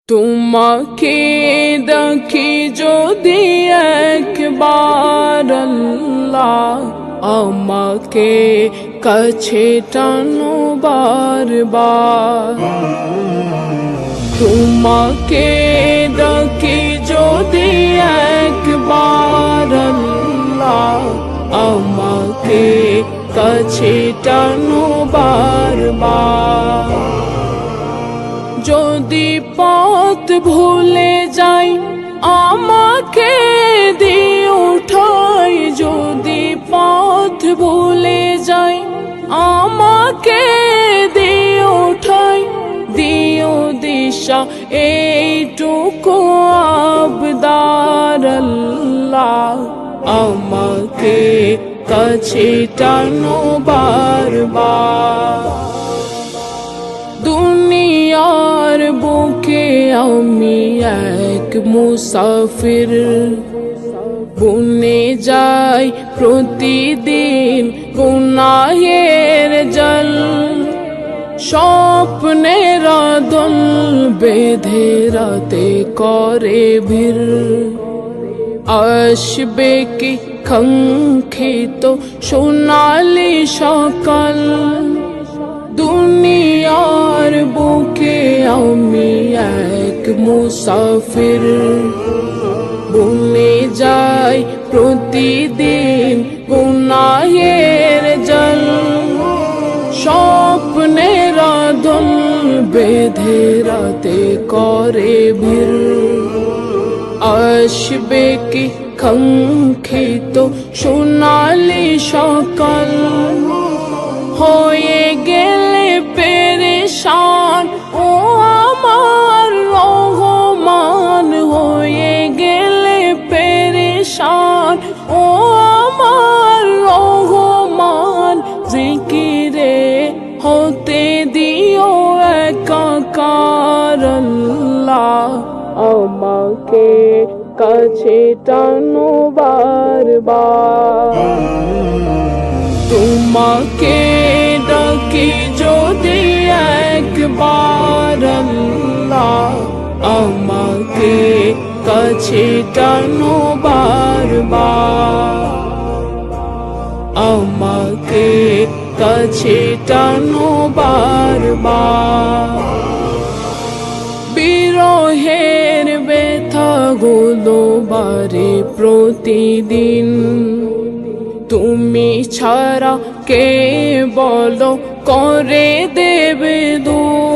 তোমাকে দেখি যদি একবার আল্লাহ, আমাকে কাছে টানো বারবার। তোমাকে দেখি যদি একবার আল্লাহ, আমাকে কাছে টানো বারবার। যদি পথ ভুলে যাই আমাকে দিয়ে উঠাই, যদি পথ ভুলে যাই আমাকে দিয়ে উঠাই, দিও দিশা এইটুকু আবদার আল্লাহ, আমাকে কাছে টানো বারবার। দুনিয়ার বুকে আমি এক মুসাফির, বুনে যাই প্রতিদিন গুনাহের জল। স্বপ্নের দল বেঁধে রাতে করে ভিড়, আসবে কি কাঙ্ক্ষিত সোনালি সকাল। দুনিয়ার বুকে আমি এক মুসাফির, বুনে যাই প্রতিদিন গুনাহের জল। স্বপ্নের দল বেঁধে রাতে করে ভিড়, আসবে কি কাঙ্ক্ষিত সোনালি সকাল। হয়ে গেলে পেরেশান ও আমার রহমান, হয়ে গেলে পেরেশান ও আমার রহমান। জিকিরে হতে দিও একাকার আল্লাহ, আমাকে কাছে টানো বারবার। তোমাকে ডাকি যদি একবার আল্লাহ, আমাকে কাছে টানো বারবার, আমাকে কাছে টানো বারবার। বিরহের ব্যথাগুলো বারে প্রতিদিন, তুমি ছাড়া কে বলো করে দেবে দূর।